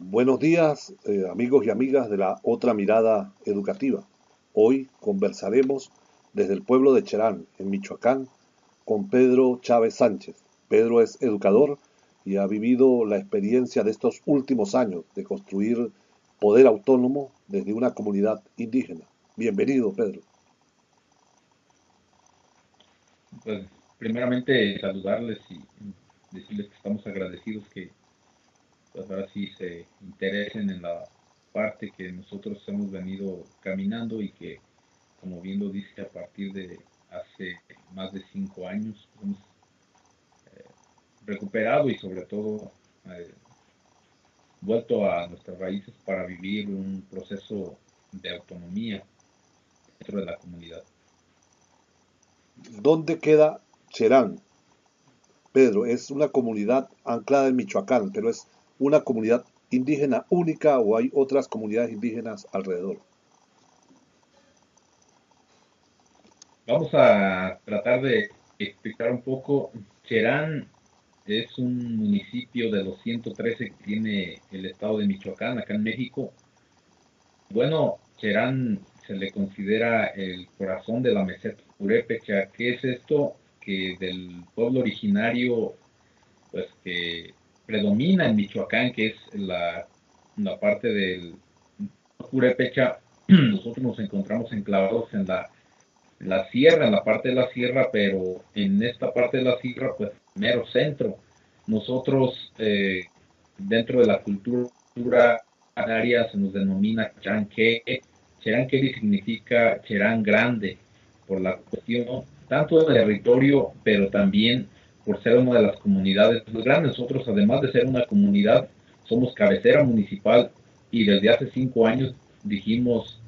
Buenos días, amigos y amigas de la Otra Mirada Educativa. Hoy conversaremos desde el pueblo de Cherán, en Michoacán, con Pedro Chávez Sánchez. Pedro es educador y ha vivido la experiencia de estos últimos años de construir poder autónomo desde una comunidad indígena. Bienvenido, Pedro. Pues primeramente saludarles y decirles que estamos agradecidos que pues ahora sí se interesen en la parte que nosotros hemos venido caminando y que, como bien lo dice, a partir de hace más de 5 años hemos recuperado y sobre todo eh, vuelto a nuestras raíces para vivir un proceso de autonomía dentro de la comunidad. ¿Dónde queda Cherán? Pedro, es una comunidad anclada en Michoacán, pero es una comunidad indígena única o hay otras comunidades indígenas alrededor. Vamos a tratar de explicar un poco. Cherán es un municipio de los 113 que tiene el estado de Michoacán, acá en México. Bueno, Cherán se le considera el corazón de la meseta purépecha. ¿Qué es esto? Que del pueblo originario, pues que predomina en Michoacán, que es la parte del purépecha, nosotros nos encontramos enclavados en la sierra, en la parte de la sierra, pero en esta parte de la sierra, pues mero centro. Nosotros, dentro de la cultura área, se nos denomina Cheranque. Cheranque significa Cherán grande, por la cuestión tanto del territorio, pero también por ser una de las comunidades más grandes. Nosotros, además de ser una comunidad, somos cabecera municipal y desde hace 5 años dijimos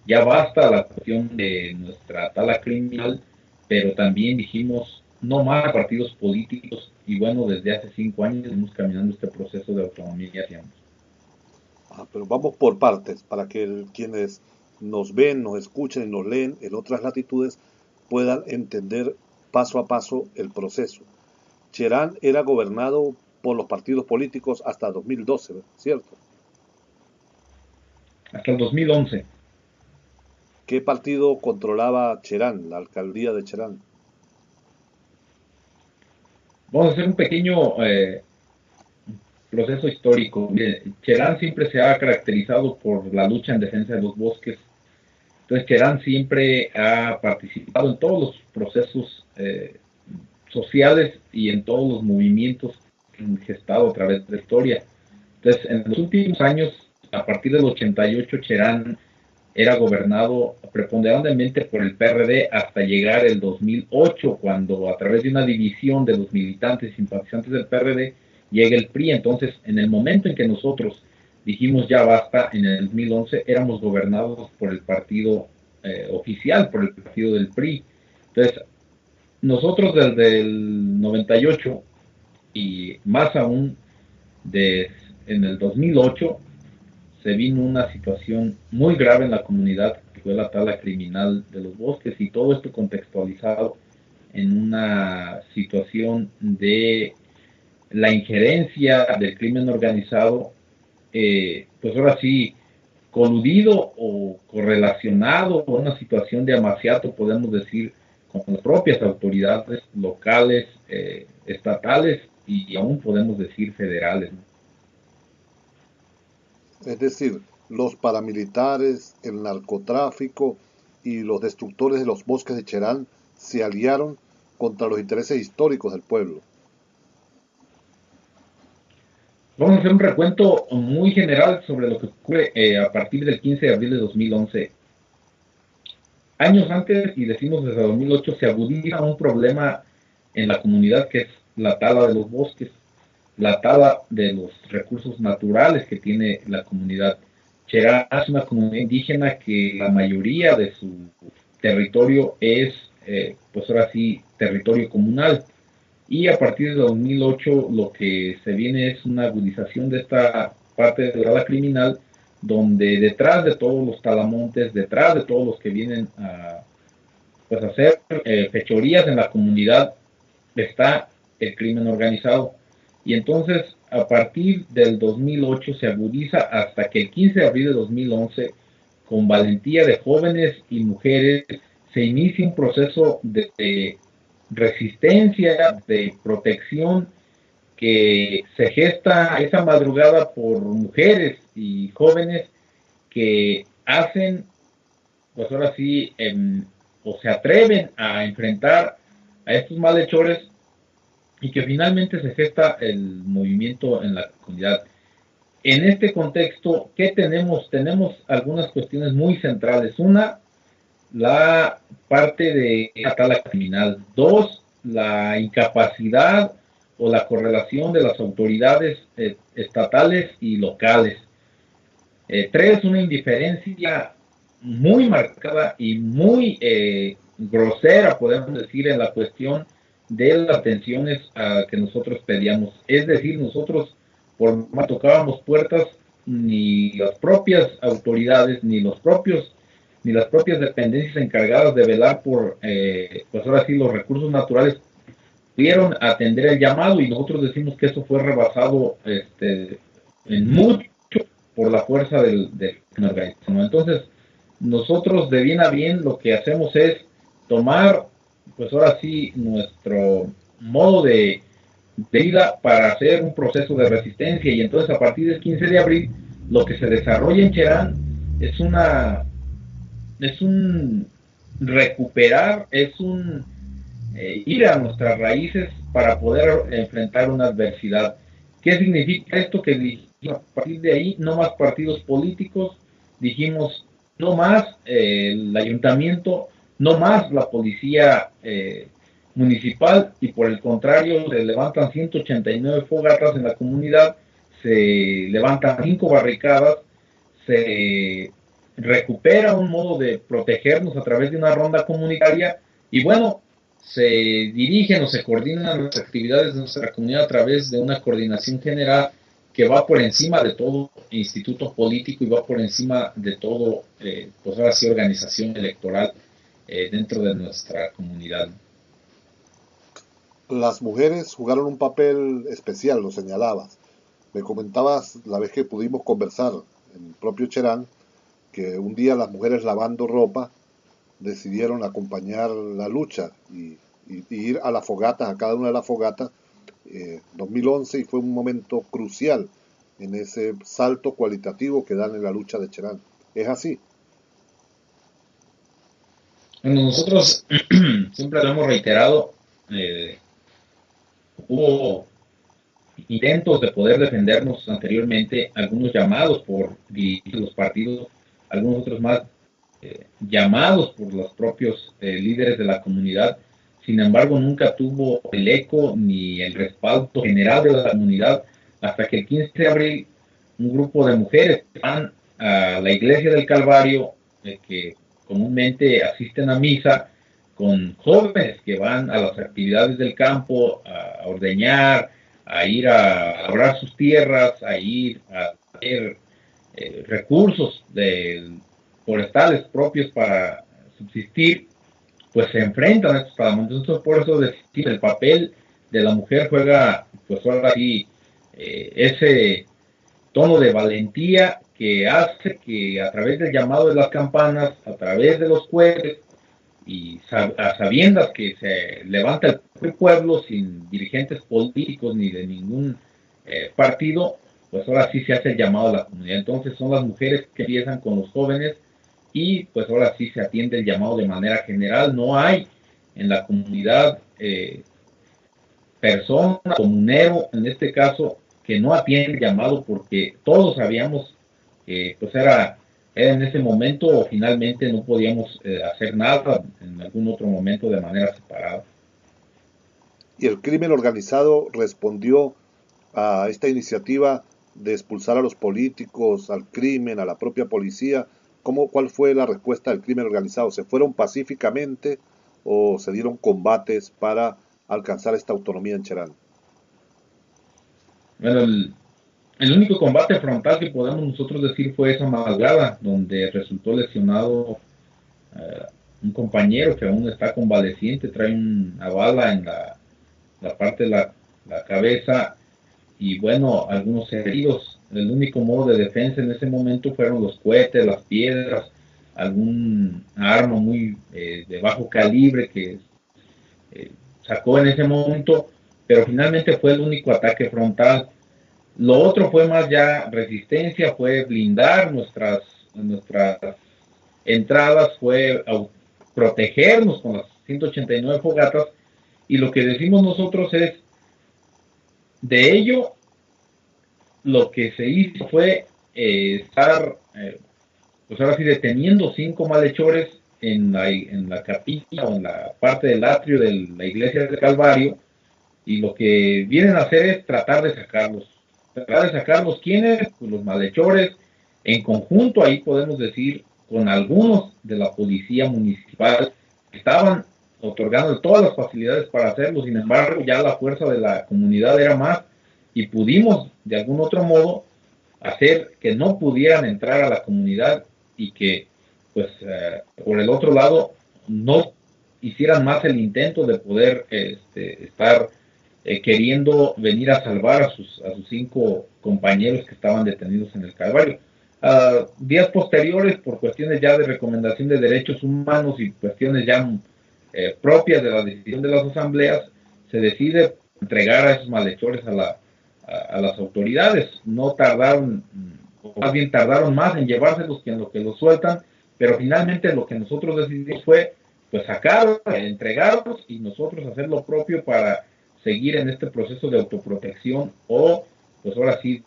ya basta la cuestión de nuestra tala criminal, pero también dijimos no más partidos políticos y bueno, desde hace 5 años estamos caminando este proceso de autonomía hacia ambos. Pero vamos por partes para que quienes nos ven, nos escuchen y nos leen en otras latitudes puedan entender paso a paso el proceso. Cherán era gobernado por los partidos políticos hasta 2012, ¿cierto? Hasta el 2011. ¿Qué partido controlaba Cherán, la alcaldía de Cherán? Vamos a hacer un pequeño proceso histórico. Cherán siempre se ha caracterizado por la lucha en defensa de los bosques. Entonces, Cherán siempre ha participado en todos los procesos sociales y en todos los movimientos que han gestado a través de la historia. Entonces, en los últimos años, a partir del 88, Cherán era gobernado preponderantemente por el PRD hasta llegar el 2008, cuando a través de una división de los militantes y simpatizantes del PRD llega el PRI. Entonces, en el momento en que nosotros dijimos ya basta, en el 2011 éramos gobernados por el partido oficial, por el partido del PRI. Entonces, nosotros desde el 98 y más aún en el 2008 se vino una situación muy grave en la comunidad, que fue la tala criminal de los bosques, y todo esto contextualizado en una situación de la injerencia del crimen organizado, pues ahora sí, coludido o correlacionado con una situación de amaciato, podemos decir, con las propias autoridades locales, estatales y aún podemos decir federales, ¿no? Es decir, los paramilitares, el narcotráfico y los destructores de los bosques de Cherán se aliaron contra los intereses históricos del pueblo. Vamos a hacer un recuento muy general sobre lo que ocurre a partir del 15 de abril de 2011. Años antes, y decimos desde 2008, se agudiza un problema en la comunidad que es la tala de los bosques, la tala de los recursos naturales que tiene la comunidad. Cherá es una comunidad indígena que la mayoría de su territorio es, pues ahora sí, territorio comunal. Y a partir de 2008 lo que se viene es una agudización de esta parte de la criminal, donde detrás de todos los talamontes, detrás de todos los que vienen a pues, hacer fechorías en la comunidad, está el crimen organizado. Y entonces a partir del 2008 se agudiza hasta que el 15 de abril de 2011, con valentía de jóvenes y mujeres, se inicia un proceso de resistencia, de protección, que se gesta esa madrugada por mujeres y jóvenes que hacen, pues ahora sí, o se atreven a enfrentar a estos malhechores, y que finalmente se gesta el movimiento en la comunidad. En este contexto, ¿qué tenemos? Tenemos algunas cuestiones muy centrales. Una, la parte de la tala criminal. Dos, la incapacidad o la correlación de las autoridades estatales y locales. Tres, una indiferencia muy marcada y muy grosera, podemos decir, en la cuestión de las atenciones que nosotros pedíamos. Es decir, nosotros, por más tocábamos puertas, ni las propias autoridades, ni las propias dependencias encargadas de velar por, pues ahora sí, los recursos naturales, pudieron atender el llamado, y nosotros decimos que eso fue rebasado en mucho por la fuerza del organismo. Entonces, nosotros de bien a bien lo que hacemos es tomar, pues ahora sí, nuestro modo de vida para hacer un proceso de resistencia, y entonces a partir del 15 de abril lo que se desarrolla en Cherán es un recuperar, es un ir a nuestras raíces para poder enfrentar una adversidad. ¿Qué significa esto? Que a partir de ahí no más partidos políticos, dijimos no más el ayuntamiento, no más la policía municipal, y por el contrario se levantan 189 fogatas en la comunidad, se levantan 5 barricadas, se recupera un modo de protegernos a través de una ronda comunitaria, y bueno, se dirigen o se coordinan las actividades de nuestra comunidad a través de una coordinación general que va por encima de todo instituto político y va por encima de todo, pues ahora sí, organización electoral dentro de nuestra comunidad. Las mujeres jugaron un papel especial, lo señalabas. Me comentabas la vez que pudimos conversar en el propio Cherán, que un día las mujeres lavando ropa decidieron acompañar la lucha y ir a las fogatas, a cada una de las fogatas, 2011, y fue un momento crucial en ese salto cualitativo que dan en la lucha de Cherán. ¿Es así? Bueno, nosotros siempre lo hemos reiterado, hubo intentos de poder defendernos anteriormente, algunos llamados por los partidos, algunos otros más llamados por los propios líderes de la comunidad. Sin embargo, nunca tuvo el eco ni el respaldo general de la comunidad, hasta que el 15 de abril un grupo de mujeres van a la iglesia del Calvario, que comúnmente asisten a misa, con jóvenes que van a las actividades del campo, a ordeñar, a ir a labrar sus tierras, a ir a tener recursos forestales propios para subsistir, pues se enfrentan a estos parámetros. Entonces, por eso decir, el papel de la mujer juega, pues ahora sí, ese tono de valentía que hace que a través del llamado de las campanas, a través de los cohetes, y a sabiendas que se levanta el pueblo sin dirigentes políticos ni de ningún partido, pues ahora sí se hace el llamado a la comunidad. Entonces son las mujeres que empiezan con los jóvenes, y pues ahora sí se atiende el llamado de manera general. No hay en la comunidad persona, comunero en este caso, que no atiende el llamado, porque todos sabíamos que pues era en ese momento, o finalmente no podíamos hacer nada en algún otro momento de manera separada. Y el crimen organizado respondió a esta iniciativa de expulsar a los políticos, al crimen, a la propia policía. ¿Cuál fue la respuesta del crimen organizado? ¿Se fueron pacíficamente o se dieron combates para alcanzar esta autonomía en Cherán? Bueno, el único combate frontal que podemos nosotros decir fue esa madrugada, donde resultó lesionado un compañero que aún está convaleciente, trae una bala en la parte de la cabeza, y bueno, algunos heridos. El único modo de defensa en ese momento fueron los cohetes, las piedras, algún arma muy de bajo calibre que eh, sacó en ese momento, pero finalmente fue el único ataque frontal. Lo otro fue más ya resistencia, fue blindar nuestras entradas, fue protegernos con las 189 fogatas, y lo que decimos nosotros es, de ello, lo que se hizo fue estar, pues ahora sí, deteniendo 5 malhechores en la capilla o en la parte del atrio de la iglesia del Calvario, y lo que vienen a hacer es tratar de sacarlos. Tratar de sacarlos, ¿quiénes? Pues los malhechores, en conjunto, ahí podemos decir, con algunos de la policía municipal, que estaban otorgando todas las facilidades para hacerlo. Sin embargo, ya la fuerza de la comunidad era más, y pudimos, de algún otro modo, hacer que no pudieran entrar a la comunidad, y que, pues, por el otro lado, no hicieran más el intento de poder estar queriendo venir a salvar a sus 5 compañeros que estaban detenidos en el Calvario. Días posteriores, por cuestiones ya de recomendación de derechos humanos y cuestiones ya propias de la decisión de las asambleas, se decide entregar a esos malhechores a las autoridades. No tardaron, o más bien tardaron más en llevárselos que en lo que los sueltan, pero finalmente lo que nosotros decidimos fue pues sacarlos, entregarlos, y nosotros hacer lo propio para seguir en este proceso de autoprotección, o pues ahora sí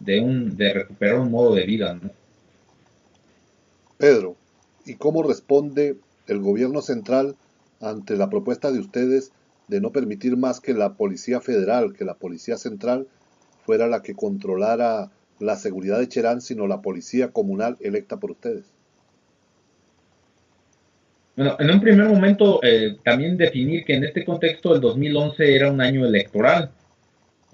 de recuperar un modo de vida, ¿no? Pedro, ¿y cómo responde el gobierno central ante la propuesta de ustedes de no permitir más que la Policía Federal, que la Policía Central fuera la que controlara la seguridad de Cherán, sino la Policía Comunal electa por ustedes? Bueno, en un primer momento también definir que en este contexto el 2011 era un año electoral.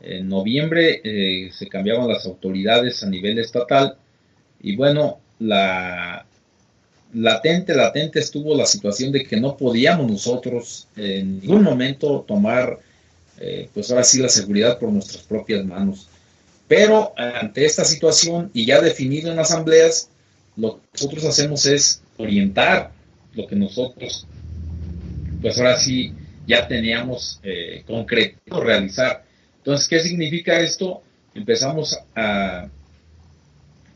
En noviembre se cambiaban las autoridades a nivel estatal, y bueno, latente estuvo la situación de que no podíamos nosotros en ningún momento tomar, pues ahora sí, la seguridad por nuestras propias manos. Pero ante esta situación, y ya definido en asambleas, lo que nosotros hacemos es orientar lo que nosotros, pues ahora sí, ya teníamos concreto realizar. Entonces, ¿qué significa esto? Empezamos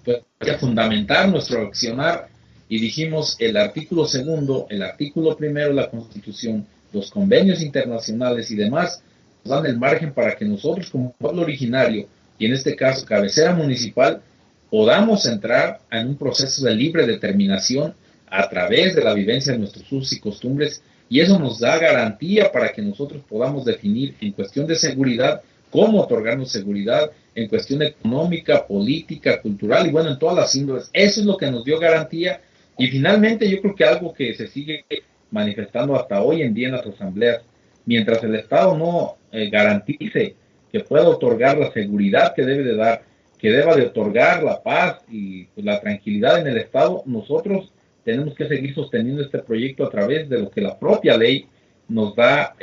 pues, a fundamentar nuestro accionar, y dijimos: el artículo segundo, el artículo primero de la Constitución, los convenios internacionales y demás nos dan el margen para que nosotros, como pueblo originario, y en este caso cabecera municipal, podamos entrar en un proceso de libre determinación a través de la vivencia de nuestros usos y costumbres, y eso nos da garantía para que nosotros podamos definir en cuestión de seguridad cómo otorgarnos seguridad, en cuestión económica, política, cultural, y bueno, en todas las índoles. Eso es lo que nos dio garantía, y finalmente yo creo que algo que se sigue manifestando hasta hoy en día en las asambleas: mientras el Estado no garantice que pueda otorgar la seguridad que debe de dar, que deba de otorgar la paz y pues, la tranquilidad en el Estado, nosotros tenemos que seguir sosteniendo este proyecto a través de lo que la propia ley nos da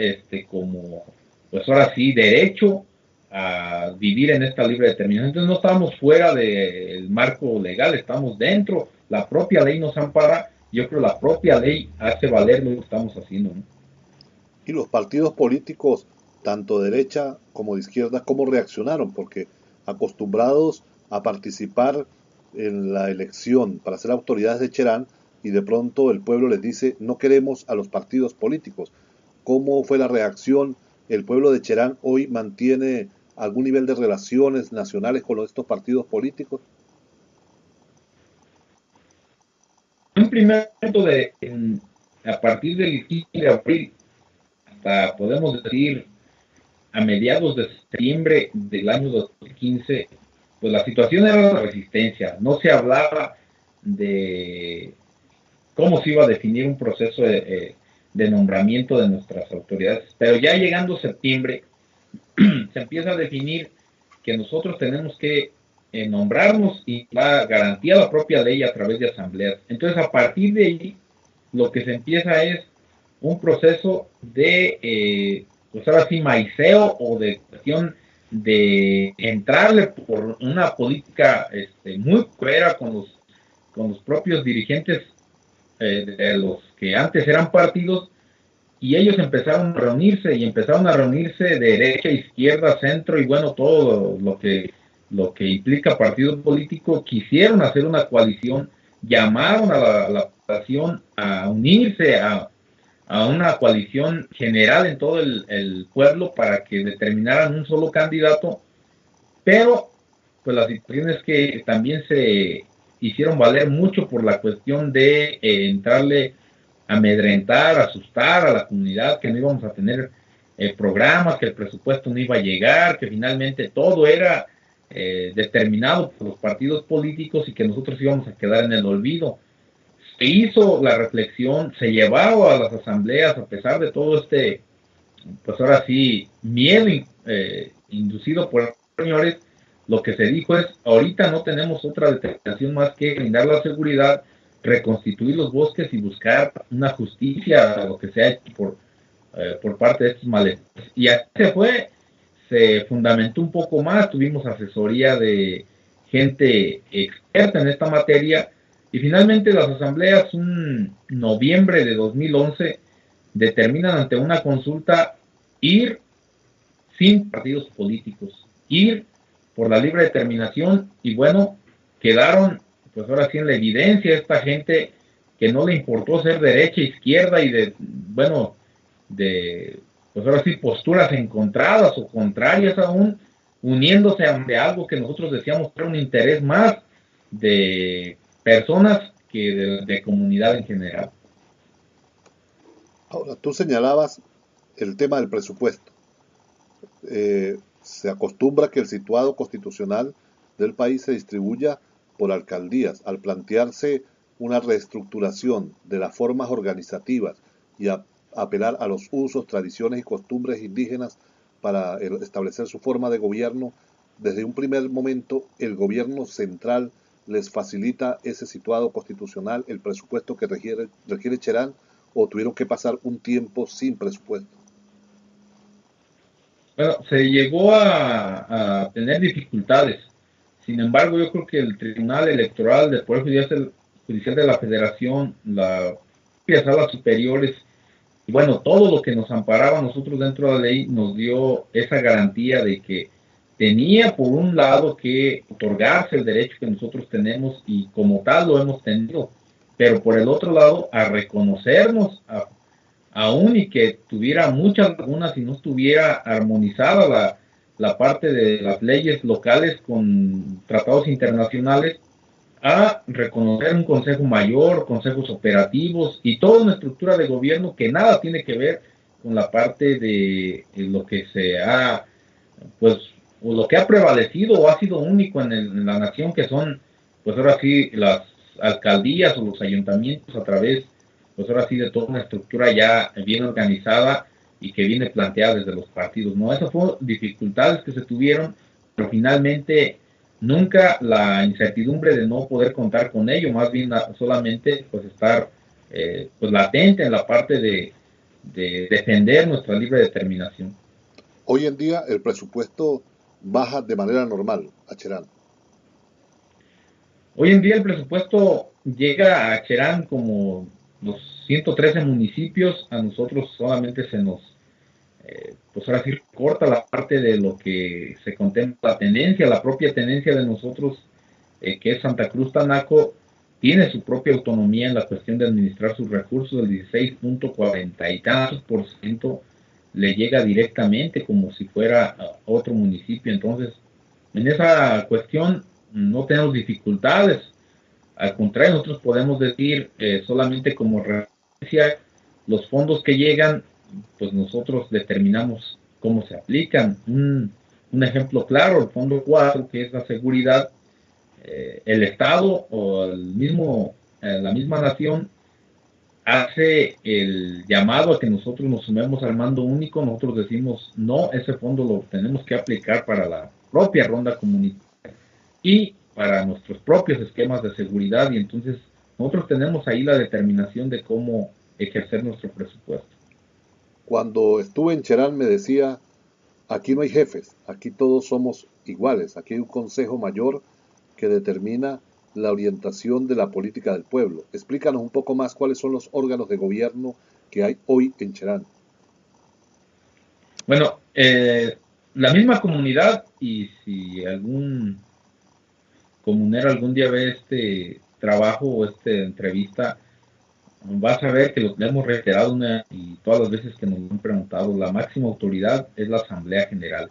como, pues ahora sí, derecho a vivir en esta libre determinación. Entonces no estamos fuera del marco legal, estamos dentro, la propia ley nos ampara, yo creo la propia ley hace valer lo que estamos haciendo, ¿no? Y los partidos políticos, tanto de derecha como de izquierda, ¿cómo reaccionaron? Porque acostumbrados a participar en la elección para ser autoridades de Cherán, y de pronto el pueblo les dice: no queremos a los partidos políticos. ¿Cómo fue la reacción? ¿El pueblo de Cherán hoy mantiene algún nivel de relaciones nacionales con estos partidos políticos? Un primer momento a partir del 15 de abril hasta, podemos decir, a mediados de septiembre del año 2015, pues la situación era la resistencia. No se hablaba de cómo se iba a definir un proceso de nombramiento de nuestras autoridades. Pero ya llegando septiembre, se empieza a definir que nosotros tenemos que nombrarnos, y la garantía la propia ley a través de asambleas. Entonces, a partir de ahí, lo que se empieza es un proceso de, pues ahora sí, maiceo, o de cuestión de entrarle por una política muy cruera con los propios dirigentes de los que antes eran partidos, y ellos empezaron a reunirse y empezaron a reunirse de derecha, izquierda, centro y bueno, todo lo que implica partido político. Quisieron hacer una coalición, llamaron a la población a unirse a una coalición general en todo el pueblo para que determinaran un solo candidato, pero pues la situación es que también se hicieron valer mucho por la cuestión de entrarle a amedrentar, asustar a la comunidad, que no íbamos a tener programas, que el presupuesto no iba a llegar, que finalmente todo era determinado por los partidos políticos y que nosotros íbamos a quedar en el olvido. Se hizo la reflexión, se llevaba a las asambleas a pesar de todo pues ahora sí, miedo inducido por los señores. Lo que se dijo es, ahorita no tenemos otra determinación más que brindar la seguridad, reconstituir los bosques y buscar una justicia a lo que se ha hecho por parte de estos malhechores. Y así se fundamentó un poco más, tuvimos asesoría de gente experta en esta materia, y finalmente las asambleas, un noviembre de 2011, determinan ante una consulta ir sin partidos políticos, ir por la libre determinación, y bueno, quedaron pues ahora sí en la evidencia esta gente que no le importó ser derecha, izquierda y bueno, de pues ahora sí posturas encontradas o contrarias aún, uniéndose ante algo que nosotros decíamos era un interés más de personas que de comunidad en general. Ahora, tú señalabas el tema del presupuesto. Se acostumbra que el situado constitucional del país se distribuya por alcaldías. Al plantearse una reestructuración de las formas organizativas y apelar a los usos, tradiciones y costumbres indígenas para establecer su forma de gobierno, desde un primer momento el gobierno central les facilita ese situado constitucional, el presupuesto que requiere Cherán, o tuvieron que pasar un tiempo sin presupuesto. Bueno, se llegó a tener dificultades. Sin embargo, yo creo que el Tribunal Electoral del Poder Judicial de la Federación, las salas superiores, y bueno, todo lo que nos amparaba a nosotros dentro de la ley nos dio esa garantía de que tenía por un lado que otorgarse el derecho que nosotros tenemos y como tal lo hemos tenido, pero por el otro lado a reconocernos aún y que tuviera muchas lagunas y no estuviera armonizada la parte de las leyes locales con tratados internacionales, a reconocer un consejo mayor, consejos operativos y toda una estructura de gobierno que nada tiene que ver con la parte de lo que se ha, pues, o lo que ha prevalecido o ha sido único en la nación, que son, pues ahora sí, las alcaldías o los ayuntamientos a través, pues ahora sí, de toda una estructura ya bien organizada y que viene planteada desde los partidos, ¿no? Esas fueron dificultades que se tuvieron, pero finalmente nunca la incertidumbre de no poder contar con ello, más bien solamente pues estar pues latente en la parte de defender nuestra libre determinación. Hoy en día el presupuesto baja de manera normal a Cherán. Hoy en día el presupuesto llega a Cherán como los 113 municipios, a nosotros solamente se nos, pues ahora sí corta la parte de lo que se contempla la tenencia, la propia tenencia de nosotros, que es Santa Cruz Tanaco, tiene su propia autonomía en la cuestión de administrar sus recursos, el 16.40 y tantos por ciento le llega directamente como si fuera otro municipio. Entonces, en esa cuestión no tenemos dificultades. Al contrario, nosotros podemos decir solamente como referencia los fondos que llegan, pues nosotros determinamos cómo se aplican. Un ejemplo claro, el fondo 4, que es la seguridad, el Estado o la misma nación hace el llamado a que nosotros nos sumemos al mando único. Nosotros decimos, no, ese fondo lo tenemos que aplicar para la propia ronda comunitaria y para nuestros propios esquemas de seguridad, y entonces nosotros tenemos ahí la determinación de cómo ejercer nuestro presupuesto. Cuando estuve en Cherán me decía Aquí no hay jefes, aquí todos somos iguales, aquí hay un consejo mayor que determina la orientación de la política del pueblo. Explícanos un poco más cuáles son los órganos de gobierno que hay hoy en Cherán. Bueno, la misma comunidad, y si algún comunero algún día ve este trabajo o esta entrevista, vas a ver que lo que hemos reiterado y todas las veces que nos han preguntado, la máxima autoridad es la Asamblea General,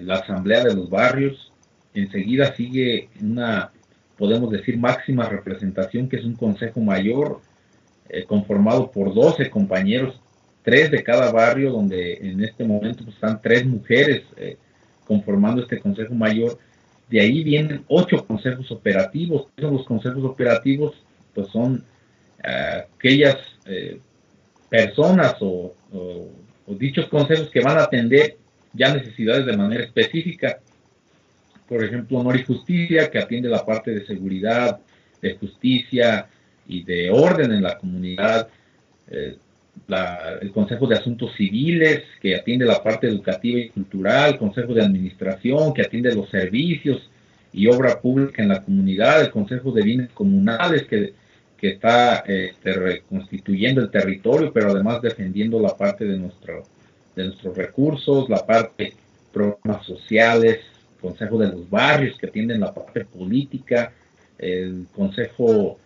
la Asamblea de los Barrios. Enseguida sigue una, podemos decir, máxima representación, que es un Consejo Mayor conformado por 12 compañeros, 3 de cada barrio, donde en este momento pues, están 3 mujeres conformando este Consejo Mayor. De ahí vienen 8 consejos operativos. Los consejos operativos pues son aquellas personas o dichos consejos que van a atender ya necesidades de manera específica. Por ejemplo, Honor y Justicia, que atiende la parte de seguridad, de justicia y de orden en la comunidad. Eh, el Consejo de Asuntos Civiles, que atiende la parte educativa y cultural. El Consejo de Administración, que atiende los servicios y obra pública en la comunidad. El Consejo de Bienes Comunales, que está reconstituyendo el territorio, pero además defendiendo la parte de nuestros recursos, la parte de programas sociales. Consejo de los Barrios, que atienden la parte política. El Consejo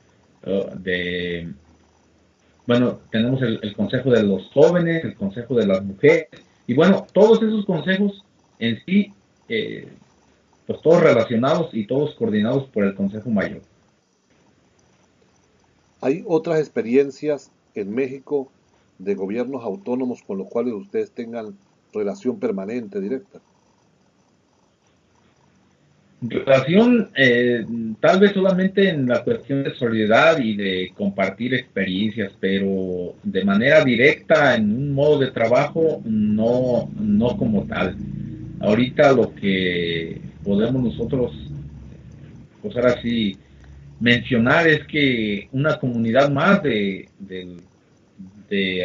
tenemos el Consejo de los Jóvenes, el Consejo de las Mujeres, y bueno, todos esos consejos en sí, pues todos relacionados y todos coordinados por el Consejo Mayor. ¿Hay otras experiencias en México de gobiernos autónomos con los cuales ustedes tengan relación permanente, directa? Relación, tal vez solamente en la cuestión de solidaridad y de compartir experiencias, pero de manera directa, en un modo de trabajo, no como tal. Ahorita lo que podemos nosotros, pues ahora sí, mencionar es que una comunidad más de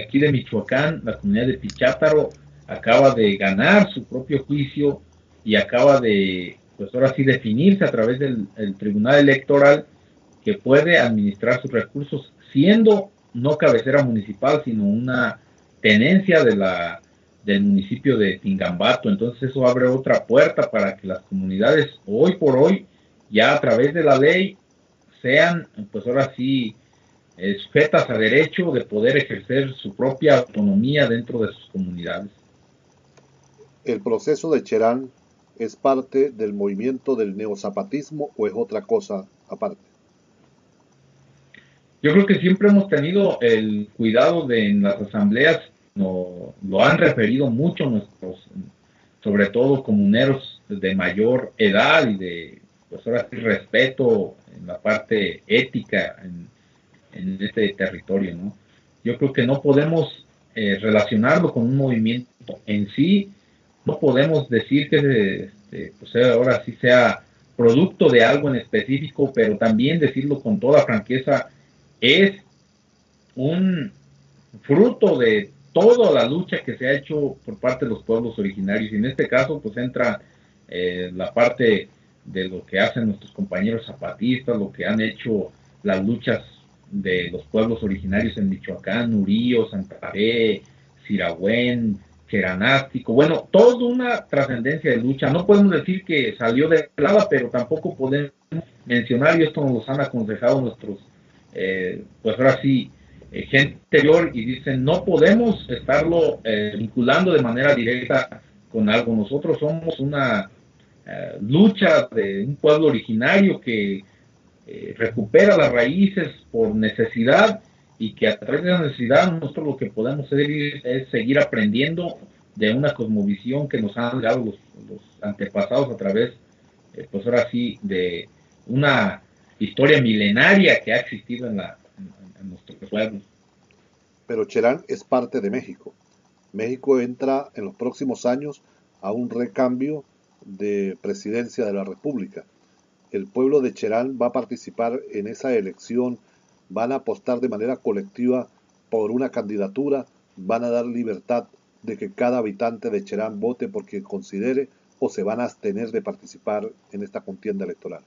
aquí de Michoacán, la comunidad de Pichátaro, acaba de ganar su propio juicio y acaba de, pues ahora sí, definirse a través del Tribunal Electoral que puede administrar sus recursos siendo no cabecera municipal, sino una tenencia del municipio de Tingambato. Entonces eso abre otra puerta para que las comunidades hoy por hoy, ya a través de la ley, sean, pues ahora sí, sujetas a derecho de poder ejercer su propia autonomía dentro de sus comunidades. ¿El proceso de Cherán es parte del movimiento del neozapatismo o es otra cosa aparte? Yo creo que siempre hemos tenido el cuidado de en las asambleas, lo han referido mucho nuestros, sobre todo comuneros de mayor edad y de, pues ahora sí, respeto en la parte ética en este territorio, ¿no? Yo creo que no podemos relacionarlo con un movimiento en sí, no podemos decir que pues ahora sí sea producto de algo en específico, pero también decirlo con toda franqueza, es un fruto de toda la lucha que se ha hecho por parte de los pueblos originarios. Y en este caso, pues entra la parte de lo que hacen nuestros compañeros zapatistas, lo que han hecho las luchas de los pueblos originarios en Michoacán, Nurío, Santa Fe, Sirahuén, Cheranástico. Bueno, toda una trascendencia de lucha. No podemos decir que salió de nada, pero tampoco podemos mencionar, y esto nos lo han aconsejado nuestros, pues ahora sí, gente anterior, y dicen, no podemos estarlo vinculando de manera directa con algo. Nosotros somos una lucha de un pueblo originario que recupera las raíces por necesidad y que a través de la necesidad nosotros lo que podemos hacer es seguir aprendiendo de una cosmovisión que nos han dado los antepasados a través, pues ahora sí, de una historia milenaria que ha existido en nuestro pueblo. Pero Cherán es parte de México. México entra en los próximos años a un recambio de presidencia de la República. El pueblo de Cherán va a participar en esa elección, van a apostar de manera colectiva por una candidatura, van a dar libertad de que cada habitante de Cherán vote por quien considere o se van a abstener de participar en esta contienda electoral?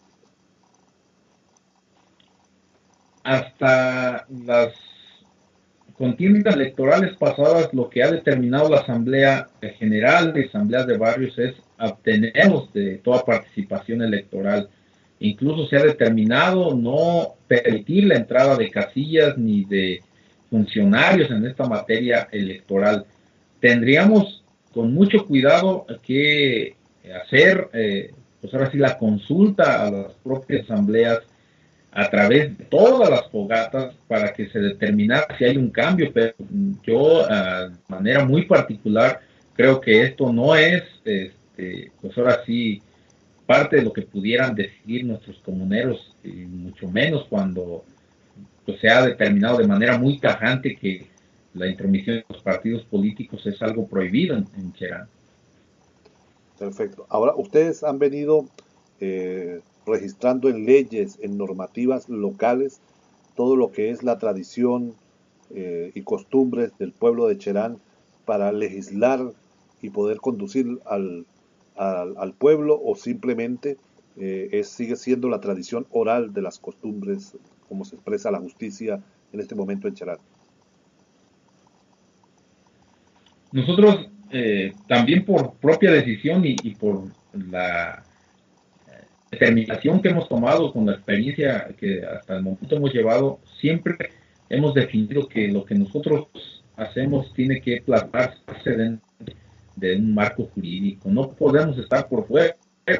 Hasta las contiendas electorales pasadas, lo que ha determinado la Asamblea General de Asambleas de Barrios es abstenernos de toda participación electoral. Incluso se ha determinado no permitir la entrada de casillas ni de funcionarios en esta materia electoral. Tendríamos con mucho cuidado que hacer, pues ahora sí, la consulta a las propias asambleas a través de todas las fogatas para que se determinara si hay un cambio, pero yo de manera muy particular creo que esto no es, pues ahora sí, parte de lo que pudieran decidir nuestros comuneros, y mucho menos cuando pues, se ha determinado de manera muy tajante que la intromisión de los partidos políticos es algo prohibido en Cherán. Perfecto. Ahora, ustedes han venido registrando en leyes, en normativas locales, todo lo que es la tradición y costumbres del pueblo de Cherán para legislar y poder conducir al pueblo, o simplemente sigue siendo la tradición oral de las costumbres, como se expresa la justicia en este momento en Cherán. Nosotros también por propia decisión y por la determinación que hemos tomado con la experiencia que hasta el momento hemos llevado, siempre hemos definido que lo que nosotros hacemos tiene que plasmarse dentro de un marco jurídico. No podemos estar por fuera,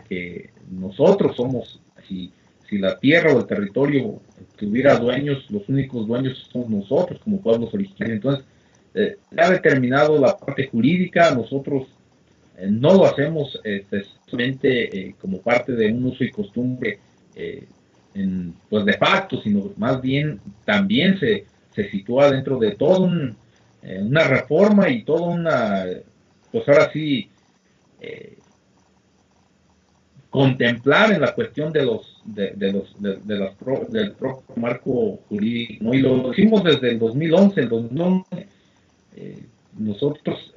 que nosotros somos, si la tierra o el territorio tuviera dueños, los únicos dueños somos nosotros como pueblos originarios. Entonces, ha determinado la parte jurídica, nosotros no lo hacemos precisamente como parte de un uso y costumbre pues de facto, sino más bien también se sitúa dentro de toda una reforma y toda una, pues ahora sí, contemplar en la cuestión de del propio marco jurídico, ¿no? Y lo hicimos desde el 2011. El 2011 nosotros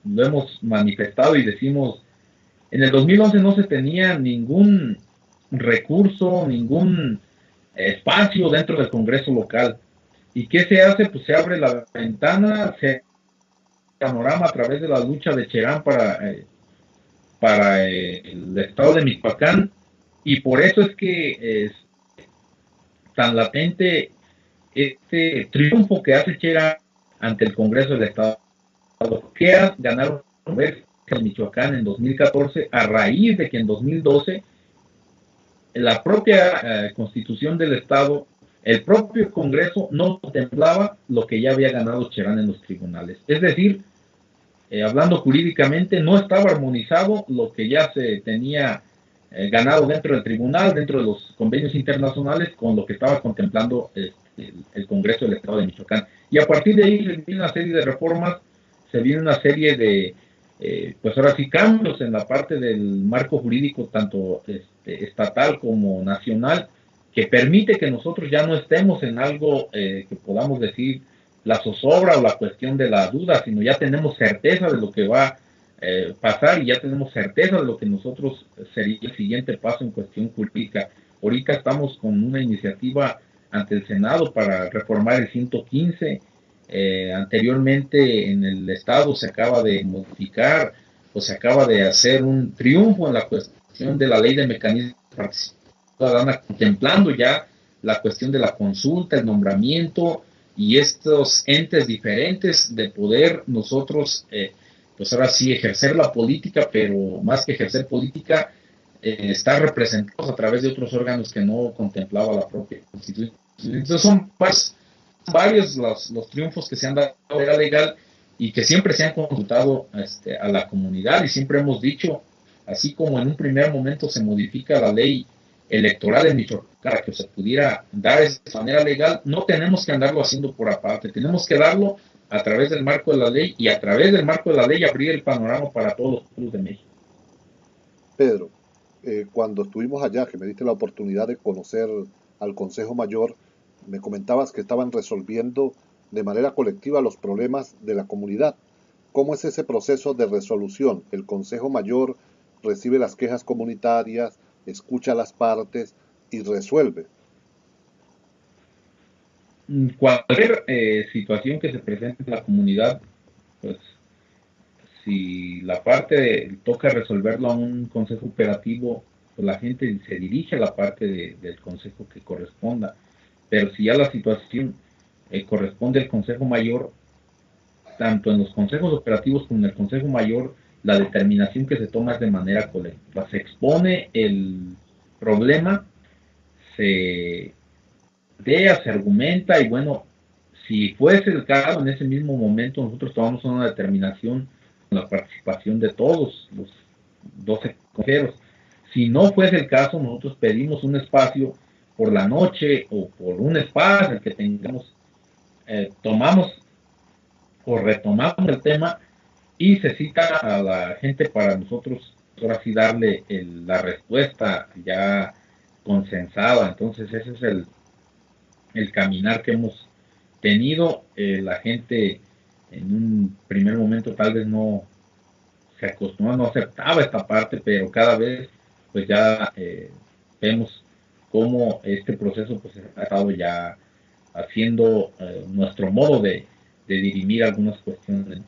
lo hemos manifestado y decimos, en el 2011 no se tenía ningún recurso, ningún espacio dentro del Congreso local. ¿Y qué se hace? Pues se abre la ventana, se panorama a través de la lucha de Cherán para el estado de Michoacán, y por eso es que es tan latente este triunfo que hace Cherán ante el Congreso del Estado, que ganaron en Michoacán en 2014 a raíz de que en 2012 la propia constitución del Estado, el propio Congreso no contemplaba lo que ya había ganado Cherán en los tribunales. Es decir, hablando jurídicamente, no estaba armonizado lo que ya se tenía ganado dentro del tribunal, dentro de los convenios internacionales, con lo que estaba contemplando el Congreso del Estado de Michoacán. Y a partir de ahí se viene una serie de reformas, se viene una serie de, pues ahora sí, cambios en la parte del marco jurídico, tanto estatal como nacional, que permite que nosotros ya no estemos en algo que podamos decir la zozobra o la cuestión de la duda, sino ya tenemos certeza de lo que va a pasar y ya tenemos certeza de lo que nosotros sería el siguiente paso en cuestión jurídica. Ahorita estamos con una iniciativa ante el Senado para reformar el 115. Anteriormente en el Estado se acaba de modificar o se acaba de hacer un triunfo en la cuestión de la ley de mecanismos de participación ciudadana, contemplando ya la cuestión de la consulta, el nombramiento y estos entes diferentes de poder nosotros, pues ahora sí, ejercer la política, pero más que ejercer política, estar representados a través de otros órganos que no contemplaba la propia Constitución. Entonces son varios los triunfos que se han dado de manera legal y que siempre se han consultado a la comunidad, y siempre hemos dicho, así como en un primer momento se modifica la ley electoral en Michoacán para que se pudiera dar de manera legal, no tenemos que andarlo haciendo por aparte, tenemos que darlo a través del marco de la ley, y a través del marco de la ley abrir el panorama para todos los pueblos de México. Pedro, cuando estuvimos allá, que me diste la oportunidad de conocer al Consejo Mayor, me comentabas que estaban resolviendo de manera colectiva los problemas de la comunidad. ¿Cómo es ese proceso de resolución? ¿El Consejo Mayor recibe las quejas comunitarias, escucha las partes y resuelve? Cualquier situación que se presente en la comunidad, pues si la parte toca resolverlo a un consejo operativo, pues la gente se dirige a la parte del consejo que corresponda. Pero si ya la situación corresponde al consejo mayor, tanto en los consejos operativos como en el consejo mayor, la determinación que se toma es de manera colectiva. Se expone el problema, se idea, se argumenta y bueno, si fuese el caso, en ese mismo momento nosotros tomamos una determinación con la participación de todos los 12 consejeros. Si no fuese el caso, nosotros pedimos un espacio por la noche o por un espacio que tengamos, tomamos o retomamos el tema y se cita a la gente para nosotros ahora sí darle la respuesta ya consensada. Entonces ese es el caminar que hemos tenido. La gente en un primer momento tal vez no se acostumbraba, no aceptaba esta parte, pero cada vez pues ya vemos cómo este proceso pues ha estado ya haciendo nuestro modo de dirimir algunas cuestiones.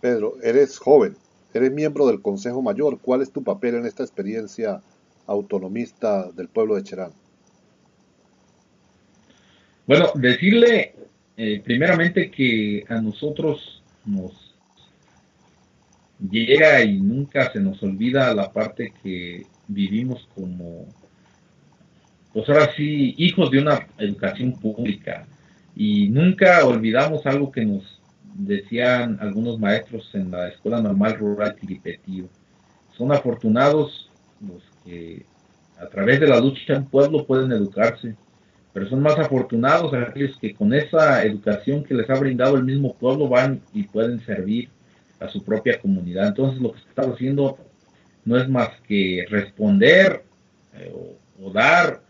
Pedro, eres joven, eres miembro del Consejo Mayor. ¿Cuál es tu papel en esta experiencia autonomista del pueblo de Cherán? Bueno, decirle primeramente que a nosotros nos llega y nunca se nos olvida la parte que vivimos como, pues ahora sí, hijos de una educación pública. Y nunca olvidamos algo que nos decían algunos maestros en la Escuela Normal Rural Tiripetío. Son afortunados los que a través de la lucha en pueblo pueden educarse, pero son más afortunados aquellos que con esa educación que les ha brindado el mismo pueblo van y pueden servir a su propia comunidad. Entonces lo que estamos haciendo no es más que responder o dar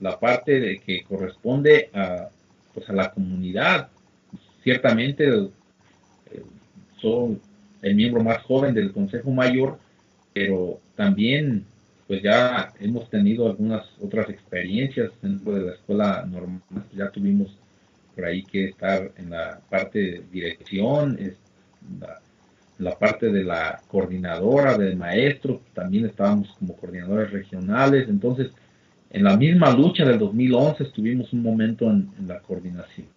la parte de que corresponde a, pues a la comunidad. Ciertamente soy el miembro más joven del Consejo Mayor, pero también pues ya hemos tenido algunas otras experiencias dentro de la escuela normal. Ya tuvimos por ahí que estar en la parte de dirección, la parte de la coordinadora, del maestro, también estábamos como coordinadores regionales. Entonces en la misma lucha del 2011 estuvimos un momento en la coordinación,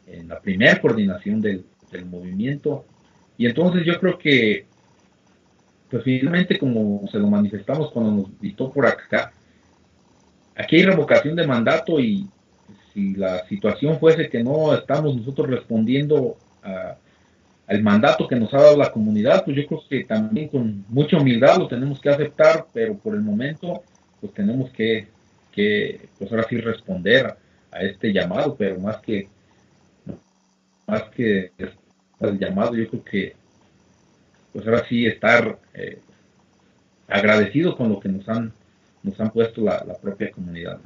en la primera coordinación del movimiento. Y entonces yo creo que, pues finalmente como se lo manifestamos cuando nos invitó por acá, aquí hay revocación de mandato y si la situación fuese que no estamos nosotros respondiendo al mandato que nos ha dado la comunidad, pues yo creo que también con mucha humildad lo tenemos que aceptar, pero por el momento pues tenemos que pues ahora sí responder a este llamado, pero más que el llamado, yo creo que pues ahora sí estar agradecido con lo que nos han puesto la propia comunidad.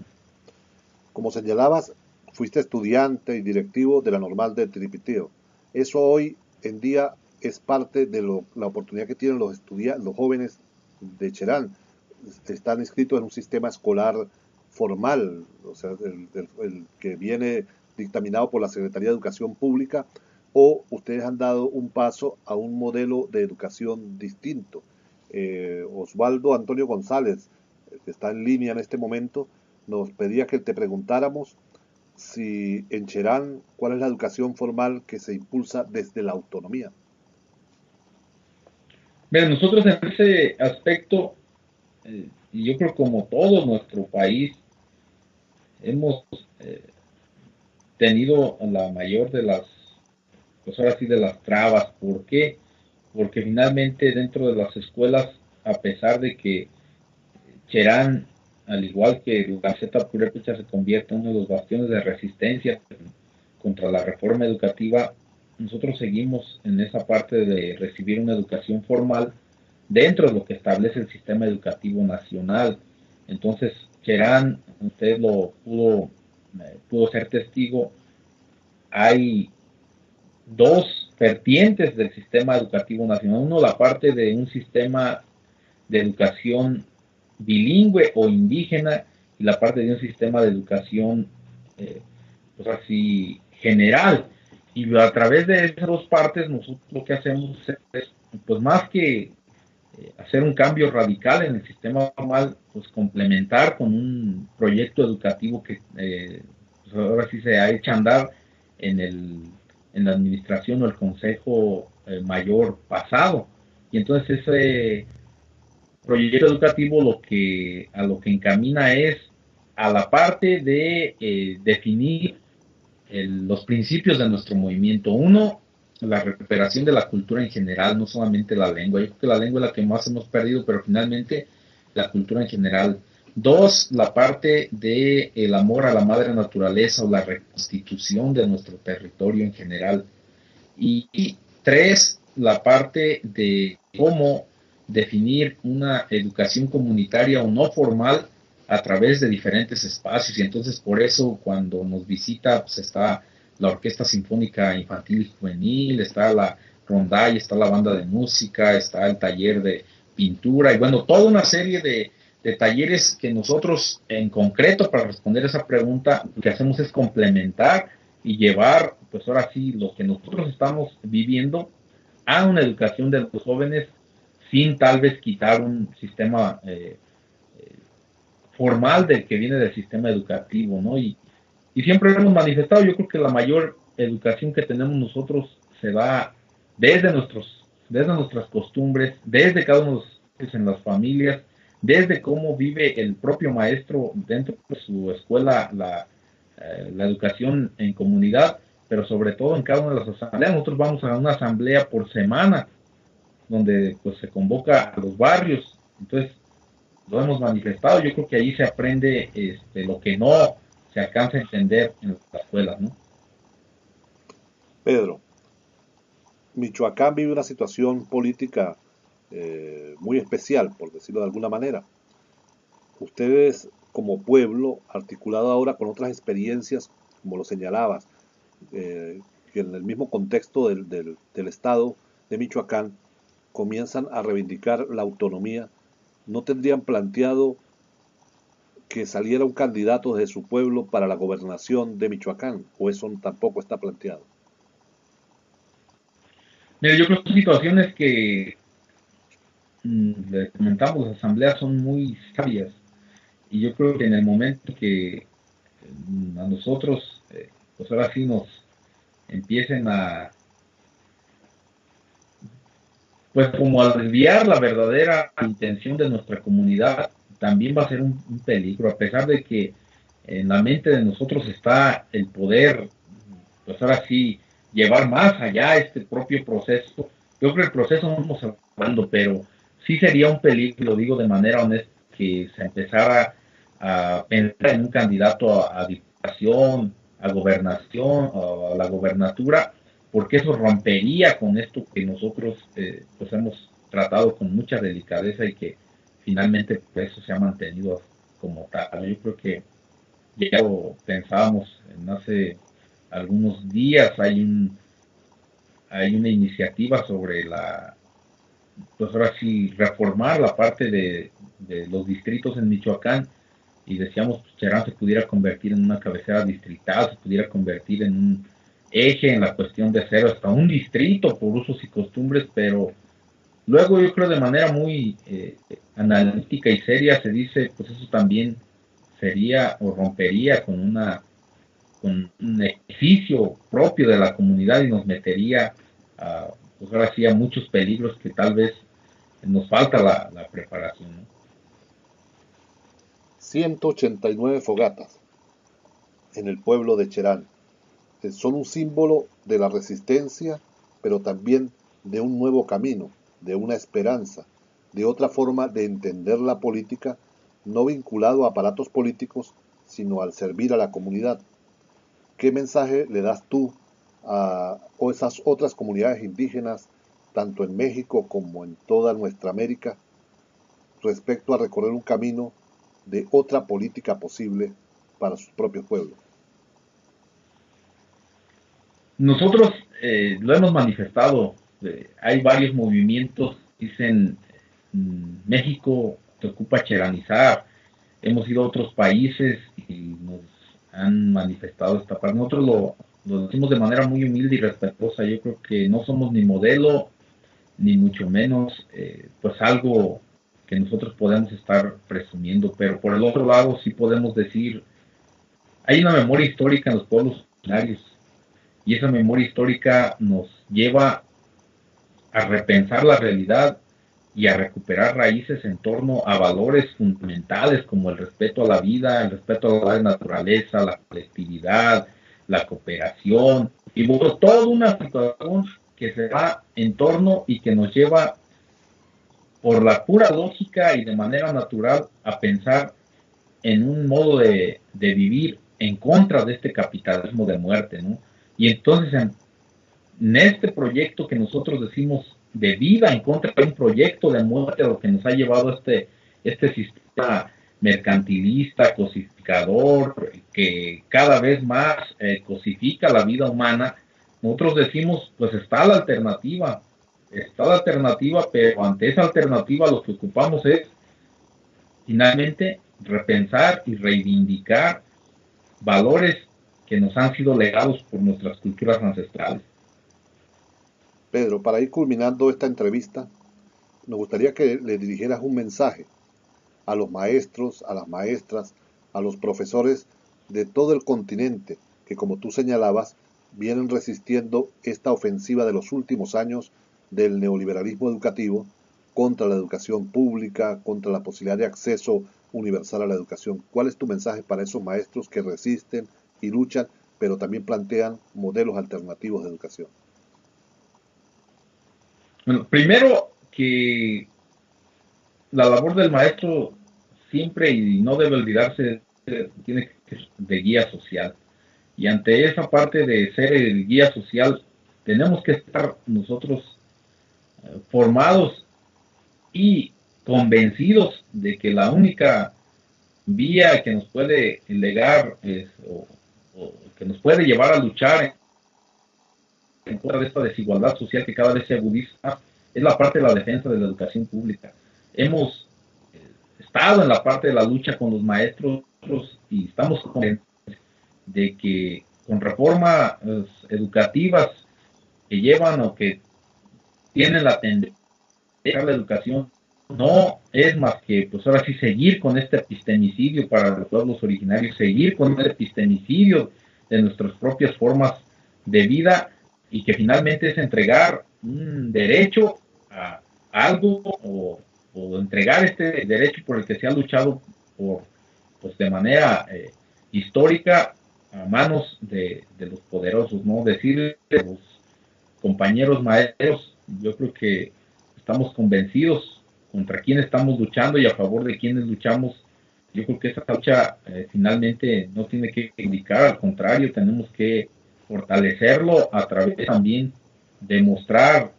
Como señalabas, fuiste estudiante y directivo de la Normal de Tiripiteo. Eso hoy en día es parte de la oportunidad que tienen los jóvenes de Cherán. Están inscritos en un sistema escolar formal, o sea, el que viene dictaminado por la Secretaría de Educación Pública, o ustedes han dado un paso a un modelo de educación distinto. Osvaldo Antonio González, que está en línea en este momento, nos pedía que te preguntáramos si en Cherán, ¿cuál es la educación formal que se impulsa desde la autonomía? Mira, nosotros en ese aspecto, y yo creo como todo nuestro país, hemos eh, tenido la mayor de las, pues ahora sí, de las trabas. ¿Por qué? Porque finalmente dentro de las escuelas, a pesar de que Cherán, al igual que la Zeta Purépecha, se convierte en uno de los bastiones de resistencia contra la reforma educativa, nosotros seguimos en esa parte de recibir una educación formal dentro de lo que establece el sistema educativo nacional. Entonces, Cherán, usted lo pudo ser testigo, hay dos vertientes del sistema educativo nacional. Uno, la parte de un sistema de educación bilingüe o indígena, y la parte de un sistema de educación pues así general. Y a través de esas dos partes nosotros lo que hacemos es, pues más que hacer un cambio radical en el sistema formal, pues complementar con un proyecto educativo que pues ahora sí se ha hecho andar en, en la administración o el consejo mayor pasado. Y entonces ese proyecto educativo a lo que encamina es a la parte de definir los principios de nuestro movimiento. Uno, la recuperación de la cultura en general, no solamente la lengua. Yo creo que la lengua es la que más hemos perdido, pero finalmente la cultura en general. Dos, la parte de el amor a la madre naturaleza o la reconstitución de nuestro territorio en general. Y tres, la parte de cómo definir una educación comunitaria o no formal a través de diferentes espacios. Y entonces por eso cuando nos visita pues está la Orquesta Sinfónica Infantil y Juvenil, está la rondalla, está la banda de música, está el taller de pintura y bueno, toda una serie de talleres que nosotros en concreto para responder esa pregunta lo que hacemos es complementar y llevar, pues ahora sí, lo que nosotros estamos viviendo a una educación de los jóvenes sin tal vez quitar un sistema formal del que viene del sistema educativo, ¿no? Y siempre hemos manifestado, yo creo que la mayor educación que tenemos nosotros se da desde nuestras costumbres, desde cada uno de los en las familias, desde cómo vive el propio maestro dentro de su escuela la educación en comunidad, pero sobre todo en cada una de las asambleas. Nosotros vamos a una asamblea por semana, donde pues se convoca a los barrios, entonces lo hemos manifestado, yo creo que ahí se aprende lo que no se alcanza a entender en las escuelas, ¿no? Pedro, Michoacán vive una situación política muy especial, por decirlo de alguna manera. Ustedes como pueblo, articulado ahora con otras experiencias, como lo señalabas, que en el mismo contexto del estado de Michoacán, comienzan a reivindicar la autonomía, ¿no tendrían planteado que saliera un candidato de su pueblo para la gobernación de Michoacán? ¿O eso tampoco está planteado? Mira, yo creo que son situaciones que le comentamos, las asambleas son muy sabias y yo creo que en el momento que a nosotros, pues ahora sí nos empiecen a, pues como a desviar la verdadera intención de nuestra comunidad, también va a ser un peligro, a pesar de que en la mente de nosotros está el poder, pues ahora sí, llevar más allá este propio proceso. Yo creo que el proceso no estamos hablando, pero sí sería un peligro, lo digo de manera honesta, que se empezara a pensar en un candidato a diputación, a gobernación, a la gobernatura, porque eso rompería con esto que nosotros pues hemos tratado con mucha delicadeza y que finalmente pues, eso se ha mantenido como tal. Yo creo que ya lo pensábamos en hace algunos días, hay una iniciativa sobre pues ahora sí, reformar la parte de los distritos en Michoacán y decíamos que Cherán se pudiera convertir en una cabecera distrital, se pudiera convertir en un eje en la cuestión de hacer hasta un distrito por usos y costumbres, pero luego yo creo de manera muy analítica y seria se dice, pues eso también sería o rompería con un edificio propio de la comunidad y nos metería a, pues ahora sí, a muchos peligros que tal vez nos falta la preparación, ¿no? 189 fogatas en el pueblo de Cherán son un símbolo de la resistencia, pero también de un nuevo camino, de una esperanza, de otra forma de entender la política, no vinculado a aparatos políticos, sino al servir a la comunidad. ¿Qué mensaje le das tú a esas otras comunidades indígenas, tanto en México como en toda nuestra América, respecto a recorrer un camino de otra política posible para sus propios pueblos? Nosotros lo hemos manifestado. Hay varios movimientos, dicen, México se ocupa cheranizar. Hemos ido a otros países y nos han manifestado esta parte. Nosotros lo decimos de manera muy humilde y respetuosa. Yo creo que no somos ni modelo, ni mucho menos pues algo que nosotros podemos estar presumiendo, pero por el otro lado sí podemos decir, hay una memoria histórica en los pueblos originarios y esa memoria histórica nos lleva a repensar la realidad y a recuperar raíces en torno a valores fundamentales como el respeto a la vida, el respeto a la naturaleza, la colectividad, la cooperación, y bueno, toda una situación que se va en torno y que nos lleva por la pura lógica y de manera natural a pensar en un modo de vivir en contra de este capitalismo de muerte, ¿no? Y entonces en este proyecto que nosotros decimos de vida en contra de un proyecto de muerte, a lo que nos ha llevado este sistema mercantilista, cosificador, que cada vez más cosifica la vida humana, nosotros decimos, pues está la alternativa, pero ante esa alternativa lo que ocupamos es finalmente repensar y reivindicar valores que nos han sido legados por nuestras culturas ancestrales. Pedro, para ir culminando esta entrevista, nos gustaría que le dirigieras un mensaje a los maestros, a las maestras, a los profesores de todo el continente que, como tú señalabas, vienen resistiendo esta ofensiva de los últimos años del neoliberalismo educativo contra la educación pública, contra la posibilidad de acceso universal a la educación. ¿Cuál es tu mensaje para esos maestros que resisten y luchan, pero también plantean modelos alternativos de educación? Bueno, primero que la labor del maestro siempre y no debe olvidarse, tiene que ser de guía social. Y ante esa parte de ser el guía social, tenemos que estar nosotros formados y convencidos de que la única vía que nos puede legar o que nos puede llevar a luchar en contra de esta desigualdad social que cada vez se agudiza es la parte de la defensa de la educación pública. Hemos estado en la parte de la lucha con los maestros y estamos convencidos de que con reformas educativas que llevan o que tienen la tendencia a la educación no es más que, pues ahora sí, seguir con este epistemicidio para los pueblos originarios, seguir con el epistemicidio de nuestras propias formas de vida y que finalmente es entregar un derecho a algo o entregar este derecho por el que se ha luchado por, pues de manera histórica a manos de los poderosos, ¿no? Decirle a los compañeros maestros, yo creo que estamos convencidos contra quién estamos luchando y a favor de quiénes luchamos. Yo creo que esta lucha finalmente no tiene que indicar, al contrario, tenemos que fortalecerlo a través también de mostrar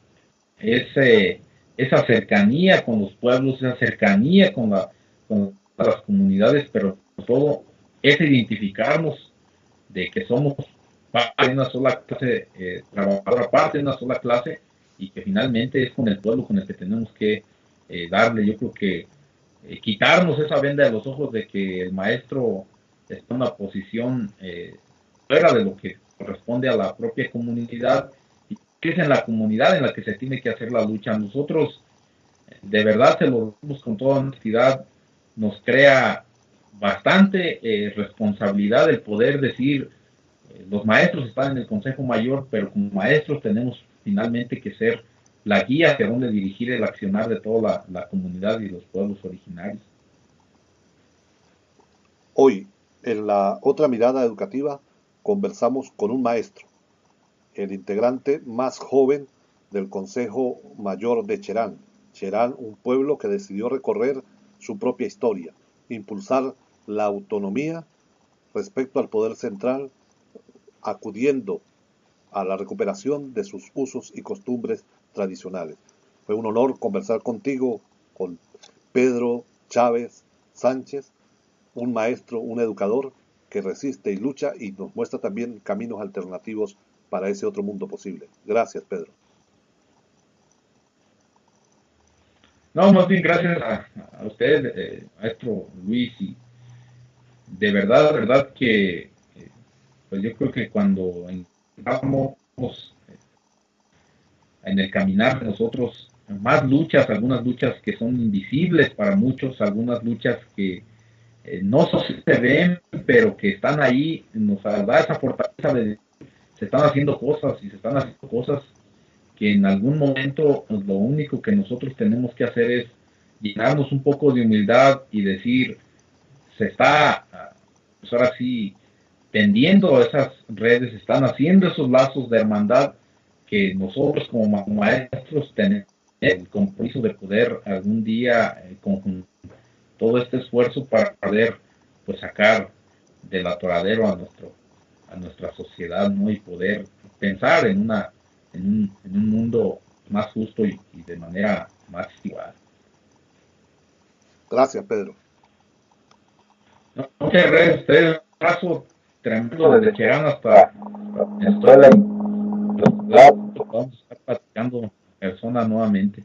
ese, esa cercanía con los pueblos, esa cercanía con las comunidades, pero sobre todo es identificarnos de que somos parte de una sola clase trabajadora, parte de una sola clase y que finalmente es con el pueblo con el que tenemos que darle, yo creo que quitarnos esa venda de los ojos de que el maestro está en una posición fuera de lo que corresponde a la propia comunidad y que es en la comunidad en la que se tiene que hacer la lucha. Nosotros, de verdad, se lo decimos con toda honestidad, nos crea bastante responsabilidad el poder decir, los maestros están en el Consejo Mayor, pero como maestros tenemos finalmente que ser la guía hacia dónde dirigir el accionar de toda la comunidad y los pueblos originarios. Hoy, en la otra mirada educativa, conversamos con un maestro, el integrante más joven del Consejo Mayor de Cherán. Cherán, un pueblo que decidió recorrer su propia historia, impulsar la autonomía respecto al poder central, acudiendo a la recuperación de sus usos y costumbres tradicionales. Fue un honor conversar contigo, con Pedro Chávez Sánchez, un maestro, un educador que resiste y lucha y nos muestra también caminos alternativos para ese otro mundo posible. Gracias, Pedro. No, más bien gracias a usted, maestro Luis, y de verdad que pues yo creo que cuando entramos en el caminar de nosotros, más luchas, algunas luchas que son invisibles para muchos, algunas luchas que no se ven, pero que están ahí, nos da esa fortaleza de se están haciendo cosas y se están haciendo cosas que en algún momento lo único que nosotros tenemos que hacer es llenarnos un poco de humildad y decir, se está, pues ahora sí, tendiendo esas redes, se están haciendo esos lazos de hermandad que nosotros como maestros tenemos el compromiso de poder algún día conjuntar todo este esfuerzo para poder pues sacar del atoradero a nuestra sociedad, ¿no? Y poder pensar en un mundo más justo y de manera más igual. Gracias, Pedro. No, muchas gracias a ustedes. Un abrazo tremendo desde Cherán hasta Venezuela. Y vamos a estar platicando en persona nuevamente.